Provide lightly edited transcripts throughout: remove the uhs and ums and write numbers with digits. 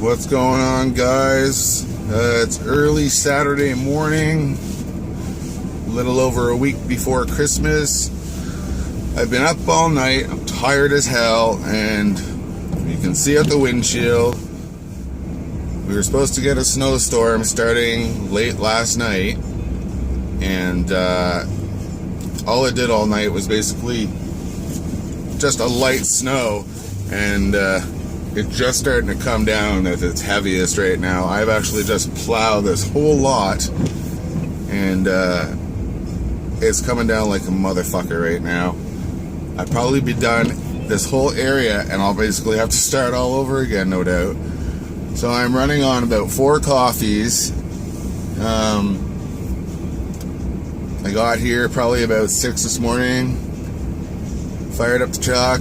What's going on, guys? It's early Saturday morning, a little over a week before Christmas. I've been up all night, I'm tired as hell, and you can see out the windshield, we were supposed to get a snowstorm starting late last night, and all it did all night was basically just a light snow, and it's just starting to come down at its heaviest right now. I've actually just plowed this whole lot, and it's coming down like a motherfucker right now. I'd probably be done this whole area, and I'll basically have to start all over again, no doubt. So I'm running on about 4 coffees. I got here probably about 6 this morning, fired up the truck,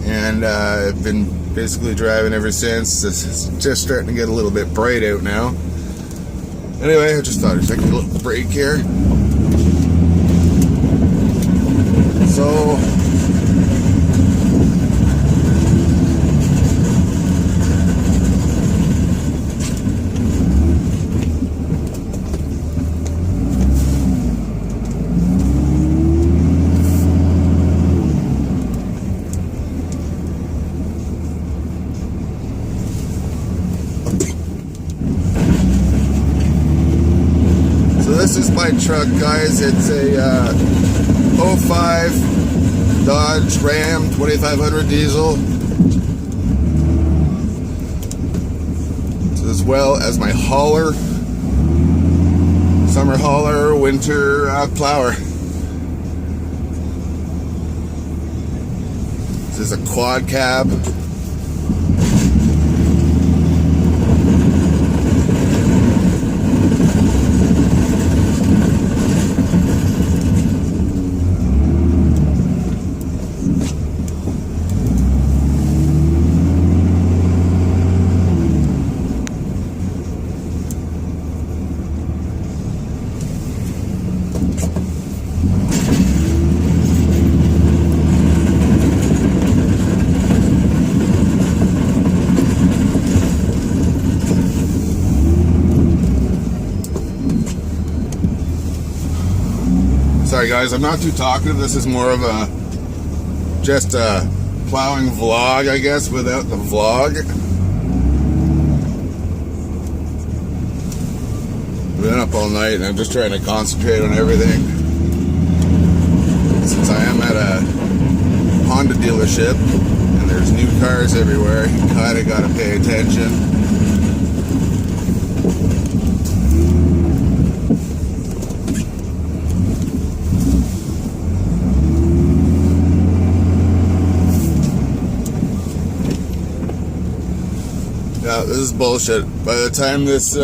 and I've been basically driving ever since. It's just starting to get a little bit bright out now. Anyway, I just thought I'd take a little break here. So this is my truck, guys. It's a 05 Dodge Ram 2500 diesel, as well as my hauler, summer hauler, winter plower. This is a quad cab. Sorry guys, I'm not too talkative. This is more of a just a plowing vlog, I guess, without the vlog. I've been up all night and I'm just trying to concentrate on everything. Since I am at a Honda dealership and there's new cars everywhere, you kinda gotta pay attention. Yeah, this is bullshit. By the time these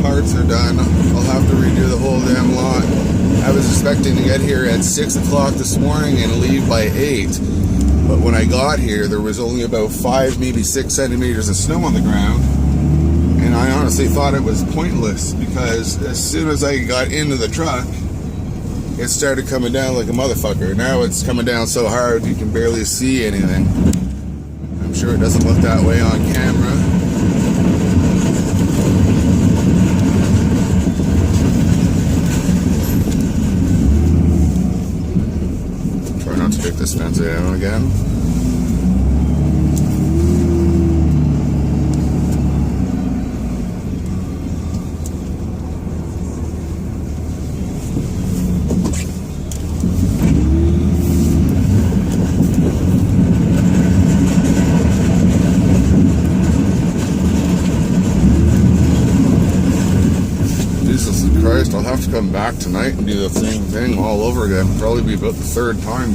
parts are done, I'll have to redo the whole damn lot. I was expecting to get here at 6 o'clock this morning and leave by 8. But when I got here, there was only about 5, maybe 6 centimeters of snow on the ground. And I honestly thought it was pointless, because as soon as I got into the truck, it started coming down like a motherfucker. Now it's coming down so hard you can barely see anything. I'm sure it doesn't look that way on camera. Try not to take this fence down again. I'll have to come back tonight and do the same thing all over again. Probably be about the 3rd time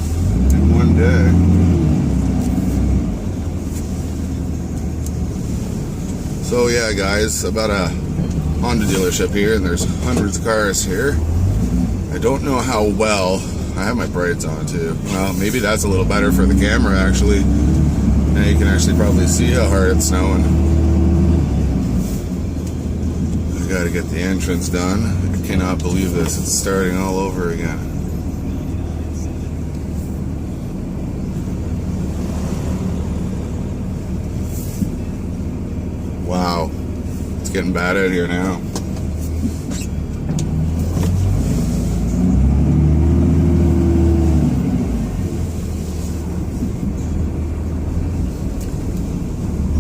in one day. So yeah, guys, about a Honda dealership here, and there's hundreds of cars here. I don't know how well. I have my brights on too. Well, maybe that's a little better for the camera actually. Now you can actually probably see how hard it's snowing. I gotta get the entrance done. I cannot believe this. It's starting all over again. getting bad out here now.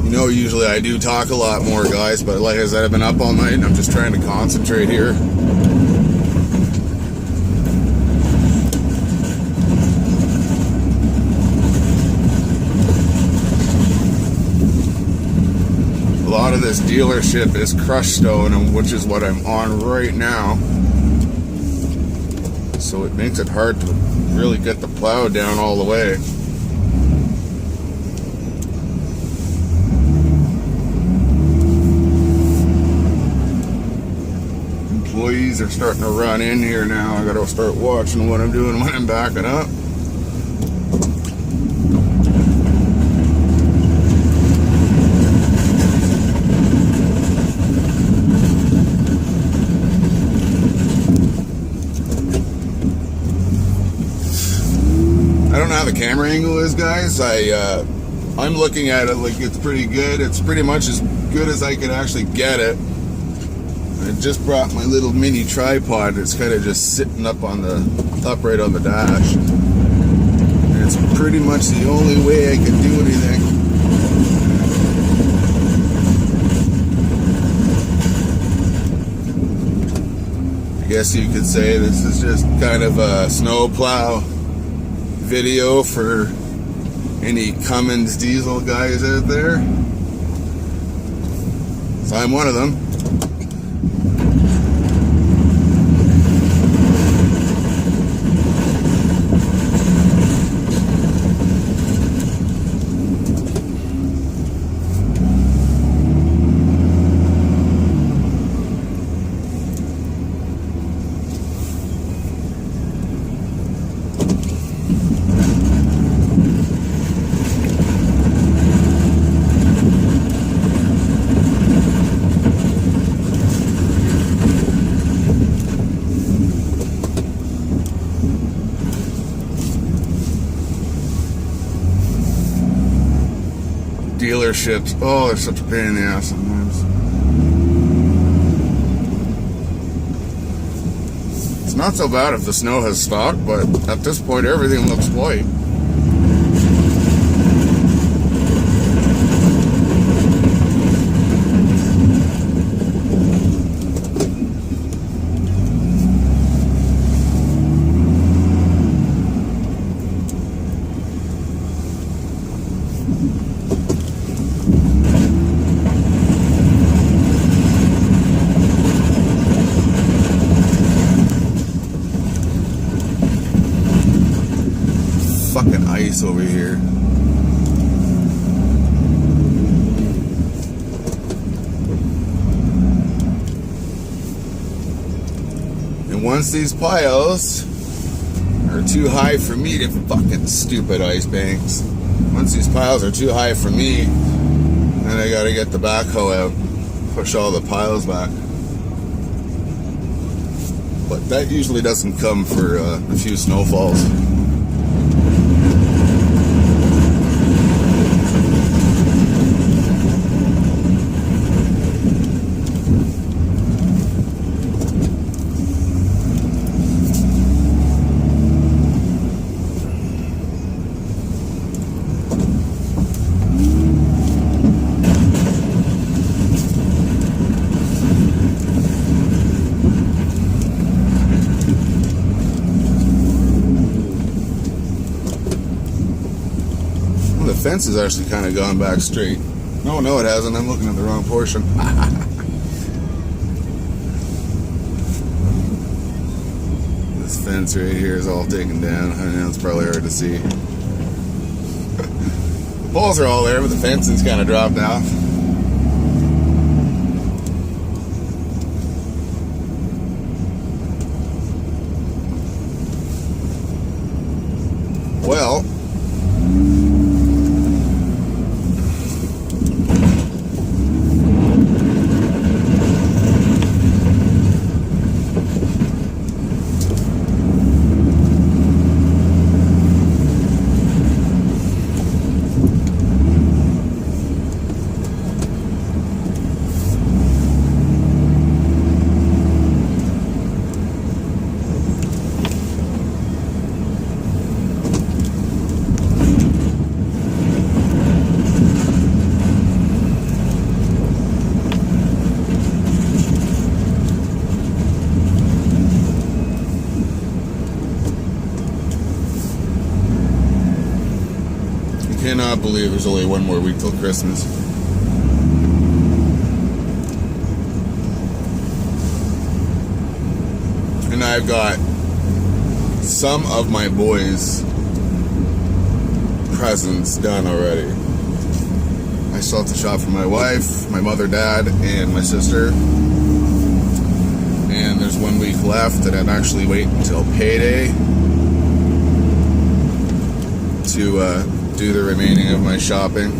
You know, usually I do talk a lot more, guys, but like I said, I've been up all night and I'm just trying to concentrate here. A lot of this dealership is crushed stone, and which is what I'm on right now. So it makes it hard to really get the plow down all the way. Employees are starting to run in here now. I gotta start watching what I'm doing when I'm backing up. I don't know how the camera angle is, guys. I'm looking at it like it's pretty good. It's pretty much as good as I could actually get it. I just brought my little mini tripod. It's kind of just sitting upright on the dash. And it's pretty much the only way I can do anything. I guess you could say this is just kind of a snow plow video for any Cummins diesel guys out there. So I'm one of them. Dealerships, oh, they're such a pain in the ass sometimes. It's not so bad if the snow has stopped, but at this point everything looks white. Fucking ice over here. And once these piles are too high for me to fucking stupid ice banks. Once these piles are too high for me, then I gotta get the backhoe out, push all the piles back. But that usually doesn't come for a few snowfalls. The fence has actually kind of gone back straight. No, it hasn't. I'm looking at the wrong portion. This fence right here is all taken down. I know it's probably hard to see. The poles are all there, but the fencing's kind of dropped off. Well, cannot believe there's only one more week till Christmas. And I've got some of my boys' presents done already. I still have to shop for my wife, my mother, dad, and my sister. And there's 1 week left, and I'm actually waiting until payday to do the remaining of my shopping.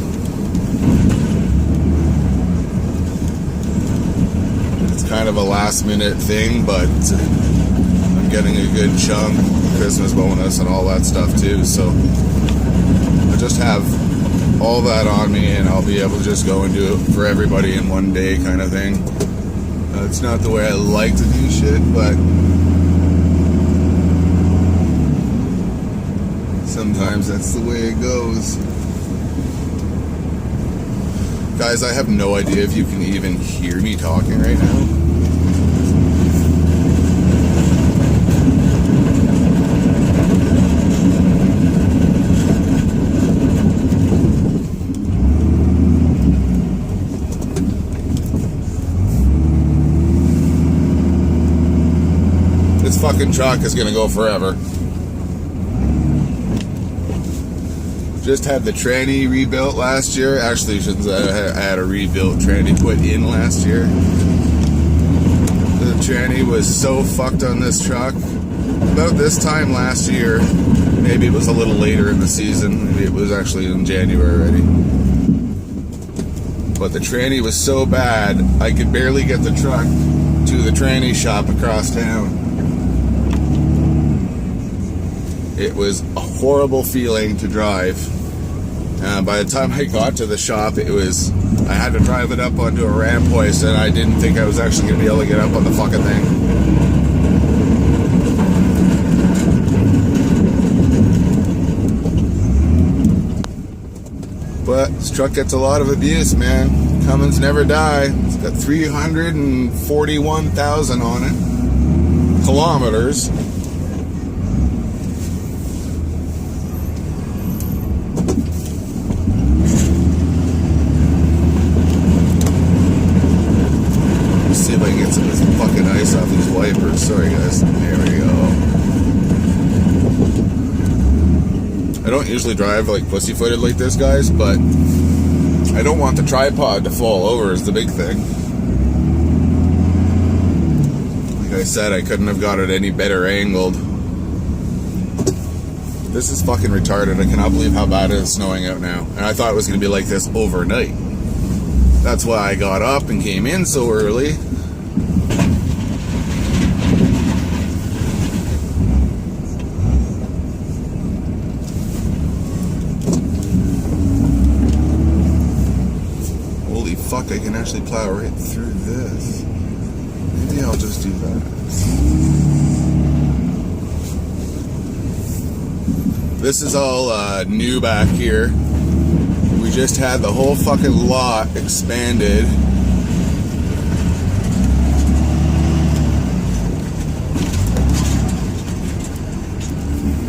It's kind of a last minute thing, but I'm getting a good chunk, Christmas bonus and all that stuff too, so I just have all that on me and I'll be able to just go and do it for everybody in one day kind of thing. It's not the way I like to do shit, but sometimes that's the way it goes. Guys, I have no idea if you can even hear me talking right now. This fucking truck is gonna go forever. Just had the tranny rebuilt last year. Actually, I had a rebuilt tranny put in last year. The tranny was so fucked on this truck. About this time last year, maybe it was a little later in the season. Maybe it was actually in January already. But the tranny was so bad, I could barely get the truck to the tranny shop across town. It was a horrible feeling to drive. By the time I got to the shop, I had to drive it up onto a ramp hoist, and I didn't think I was actually going to be able to get up on the fucking thing. But this truck gets a lot of abuse, man. Cummins never die. It's got 341,000 on it. Kilometers. See if I can get some of this fucking ice off these wipers. Sorry guys. There we go. I don't usually drive like pussy-footed like this, guys, but I don't want the tripod to fall over is the big thing. Like I said, I couldn't have got it any better angled. This is fucking retarded. I cannot believe how bad it is snowing out now. And I thought it was going to be like this overnight. That's why I got up and came in so early. Holy fuck, I can actually plow right through this. Maybe I'll just do that. This is all new back here. We just had the whole fucking lot expanded.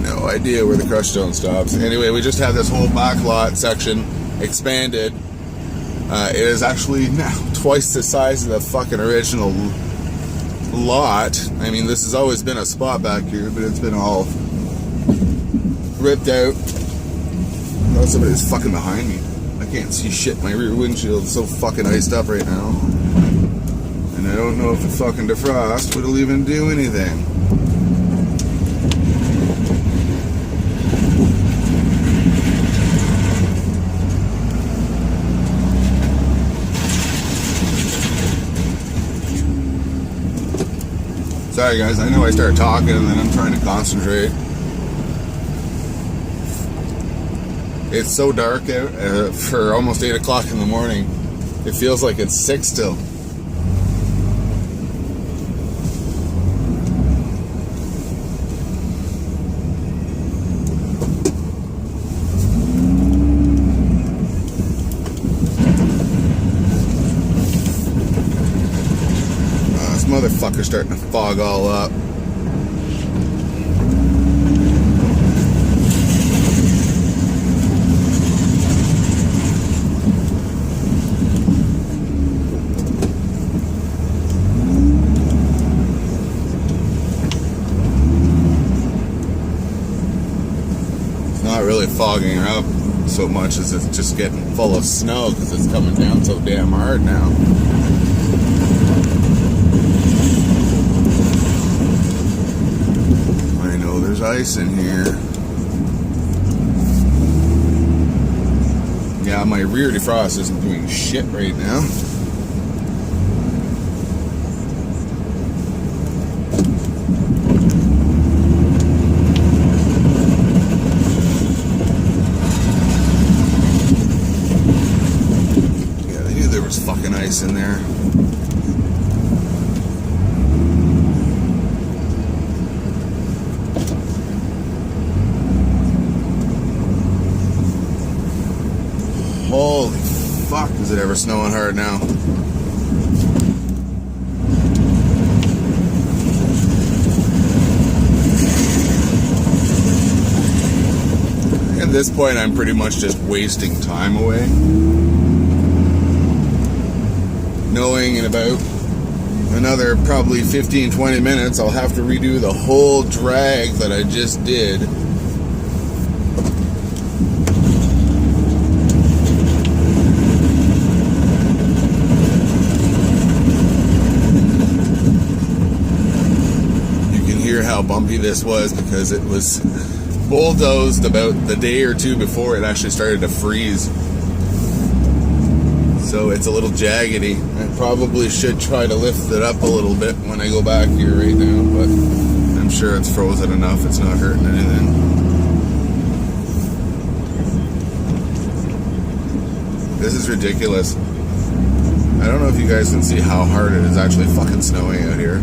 No idea where the crush zone stops. Anyway, we just had this whole back lot section expanded. It is actually now twice the size of the fucking original lot. I mean, this has always been a spot back here, but it's been all ripped out. Oh, somebody's fucking behind me. I can't see shit. My rear windshield is so fucking iced up right now. And I don't know if the fucking defrost would even do anything. Sorry guys, I know I start talking and then I'm trying to concentrate. It's so dark out for almost 8 o'clock in the morning. It feels like it's 6 still. This motherfucker's starting to fog all up. fogging up so much as it's just getting full of snow because it's coming down so damn hard now. I know there's ice in here. Yeah, my rear defrost isn't doing shit right now. Fucking ice in there. Holy fuck, is it ever snowing hard now? At this point, I'm pretty much just wasting time away, knowing in about another probably 15-20 minutes I'll have to redo the whole drag that I just did. You can hear how bumpy this was because it was bulldozed about the day or two before it actually started to freeze. So it's a little jaggedy. I probably should try to lift it up a little bit when I go back here right now, but I'm sure it's frozen enough, it's not hurting anything. This is ridiculous. I don't know if you guys can see how hard it is actually fucking snowing out here.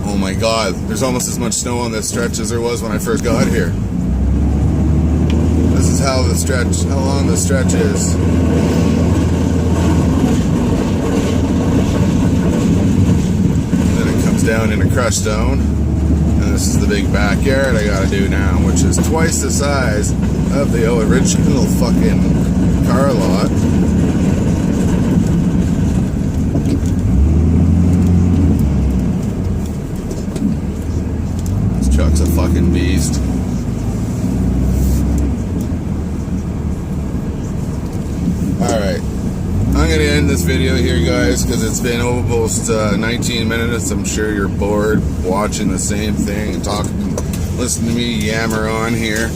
Oh my god, there's almost as much snow on this stretch as there was when I first got here. This is how long the stretch is. And then it comes down in a crushed stone. And this is the big backyard I gotta do now, which is twice the size of the original fucking car lot. Truck's a fucking beast. Alright, I'm gonna end this video here, guys, because it's been almost 19 minutes. I'm sure you're bored watching the same thing and talking, listening to me yammer on here.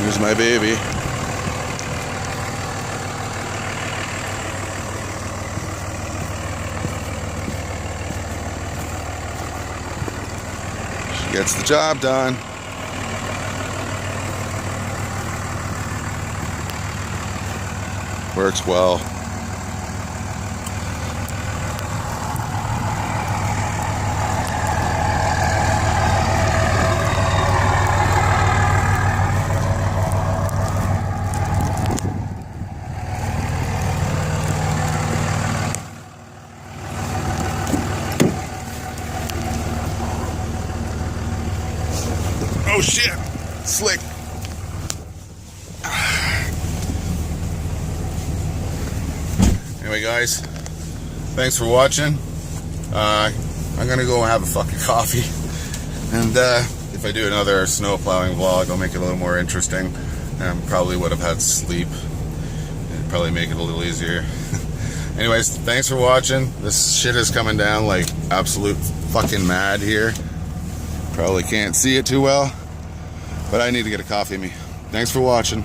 Here's my baby. She gets the job done. Works well. Oh shit, slick. Anyway, guys, thanks for watching. I'm gonna go have a fucking coffee, and if I do another snow plowing vlog, I'll make it a little more interesting. Probably would have had sleep. It'd probably make it a little easier. Anyways, thanks for watching. This shit is coming down like absolute fucking mad here. Probably can't see it too well, but I need to get a coffee me. Thanks for watching.